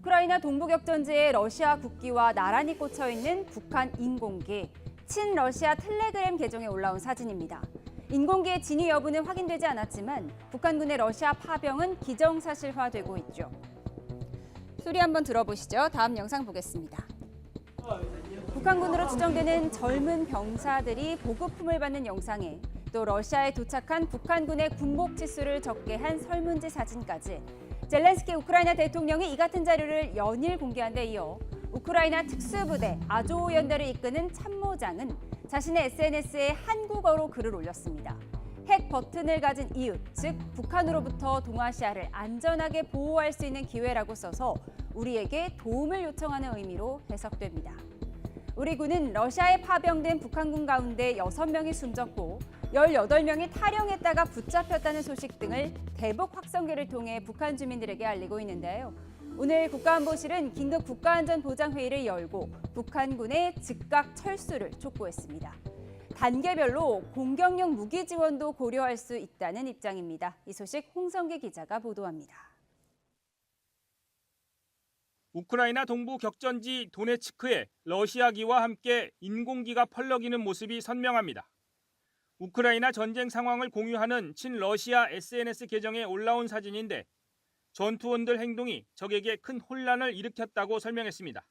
우크라이나 동부격전지에 러시아 국기와 나란히 꽂혀 있는 북한 인공기, 친러시아 텔레그램 계정에 올라온 사진입니다. 인공기의 진위 여부는 확인되지 않았지만 북한군의 러시아 파병은 기정사실화되고 있죠. 소리 한번 들어보시죠. 다음 영상 보겠습니다. 북한군으로 추정되는 젊은 병사들이 보급품을 받는 영상에 또 러시아에 도착한 북한군의 군복 치수를 적게 한 설문지 사진까지 젤렌스키 우크라이나 대통령이 이 같은 자료를 연일 공개한 데 이어 우크라이나 특수부대 아조우 연대를 이끄는 참모장은 자신의 SNS에 한국어로 글을 올렸습니다. 핵 버튼을 가진 이웃, 즉 북한으로부터 동아시아를 안전하게 보호할 수 있는 기회라고 써서 우리에게 도움을 요청하는 의미로 해석됩니다. 우리 군은 러시아에 파병된 북한군 가운데 6명이 숨졌고 18명이 탈영했다가 붙잡혔다는 소식 등을 대북 확성기를 통해 북한 주민들에게 알리고 있는데요. 오늘 국가안보실은 긴급 국가안전보장회의를 열고 북한군의 즉각 철수를 촉구했습니다. 단계별로 공격용 무기 지원도 고려할 수 있다는 입장입니다. 이 소식 홍성기 기자가 보도합니다. 우크라이나 동부 격전지 도네츠크에 러시아기와 함께 인공기가 펄럭이는 모습이 선명합니다. 우크라이나 전쟁 상황을 공유하는 친러시아 SNS 계정에 올라온 사진인데 전투원들 행동이 적에게 큰 혼란을 일으켰다고 설명했습니다.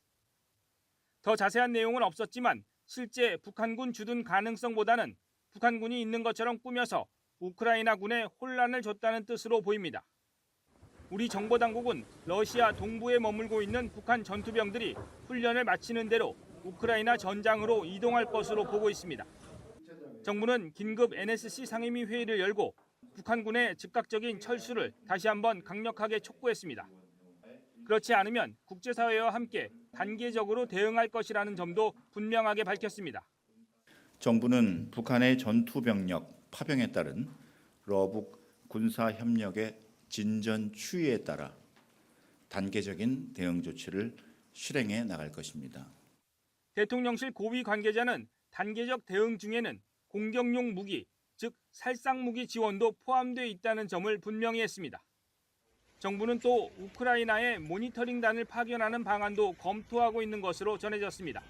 더 자세한 내용은 없었지만 실제 북한군 주둔 가능성보다는 북한군이 있는 것처럼 꾸며서 우크라이나군에 혼란을 줬다는 뜻으로 보입니다. 우리 정보당국은 러시아 동부에 머물고 있는 북한 전투병들이 훈련을 마치는 대로 우크라이나 전장으로 이동할 것으로 보고 있습니다. 정부는 긴급 NSC 상임위 회의를 열고 북한군의 즉각적인 철수를 다시 한번 강력하게 촉구했습니다. 그렇지 않으면 국제사회와 함께 단계적으로 대응할 것이라는 점도 분명하게 밝혔습니다. 정부는 북한의 전투병력 파병에 따른 러북 군사협력의 진전 추이에 따라 단계적인 대응 조치를 실행해 나갈 것입니다. 대통령실 고위 관계자는 단계적 대응 중에는 공격용 무기, 즉 살상 무기 지원도 포함되어 있다는 점을 분명히 했습니다. 정부는 또 우크라이나에 모니터링단을 파견하는 방안도 검토하고 있는 것으로 전해졌습니다.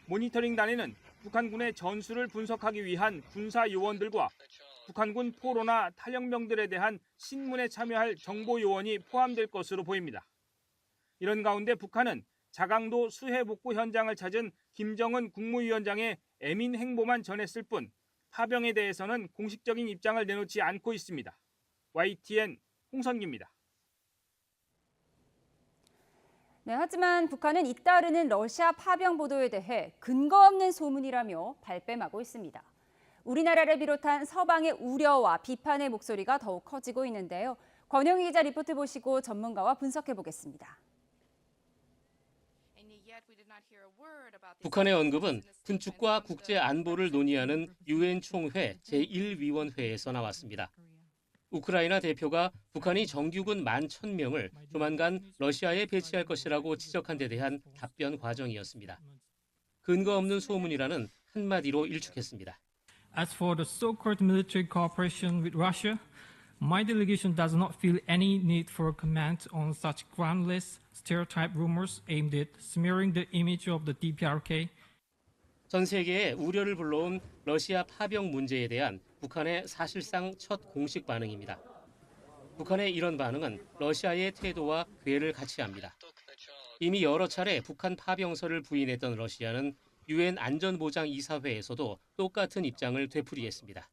모니터링단에는 북한군의 전술을 분석하기 위한 군사 요원들과 북한군 포로나 탈영병들에 대한 신문에 참여할 정보 요원이 포함될 것으로 보입니다. 이런 가운데 북한은 자강도 수해 복구 현장을 찾은 김정은 국무위원장의 애민 행보만 전했을 뿐 파병에 대해서는 공식적인 입장을 내놓지 않고 있습니다. YTN 홍성기입니다. 네, 하지만 북한은 잇따르는 러시아 파병 보도에 대해 근거 없는 소문이라며 발뺌하고 있습니다. 우리나라를 비롯한 서방의 우려와 비판의 목소리가 더욱 커지고 있는데요. 권영희 기자 리포트 보시고 전문가와 분석해 보겠습니다. 북한의 언급은 군축과 국제 안보를 논의하는 유엔 총회 제1위원회에서 나왔습니다. 우크라이나 대표가 북한이 정규군 11,000명을 조만간 러시아에 배치할 것이라고 지적한 데 대한 답변 과정이었습니다. 근거 없는 소문이라는 한마디로 일축했습니다. As for the so-called military cooperation with Russia, my delegation does not feel any need for comment on such groundless stereotype rumors aimed at smearing the image of the DPRK. 전 세계에 우려를 불러온 러시아 파병 문제에 대한 북한의 사실상 첫 공식 반응입니다. 북한의 이런 반응은 러시아의 태도와 궤를 같이 합니다. 이미 여러 차례 북한 파병설을 부인했던 러시아는 유엔 안전보장이사회에서도 똑같은 입장을 되풀이했습니다.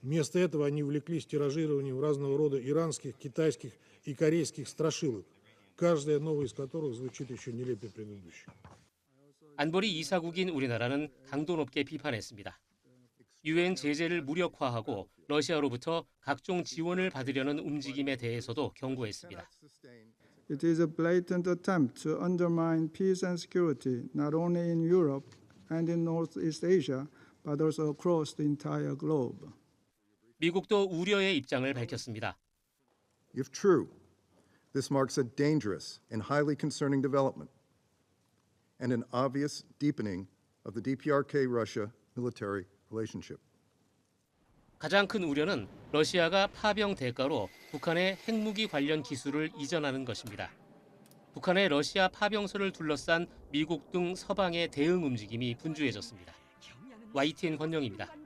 Вместо этого они увлеклись тиражированием разного рода иранских, китайских и корейских страшилок, каждая новая из которых звучит еще нелепее предыдущей. 안보리 이사국인 우리나라는 강도 높게 비판했습니다. 유엔 제재를 무력화하고 러시아로부터 각종 지원을 받으려는 움직임에 대해서도 경고했습니다. It is a blatant attempt to undermine peace and security not only in Europe and in Northeast Asia, but also across the entire globe. 미국도 우려의 입장을 밝혔습니다. If true, this marks a dangerous and highly concerning development and an obvious deepening of the DPRK-Russia military relationship. 가장 큰 우려는 러시아가 파병 대가로 북한의 핵무기 관련 기술을 이전하는 것입니다. 북한의 러시아 파병선을 둘러싼 미국 등 서방의 대응 움직임이 분주해졌습니다. YTN 권영입니다.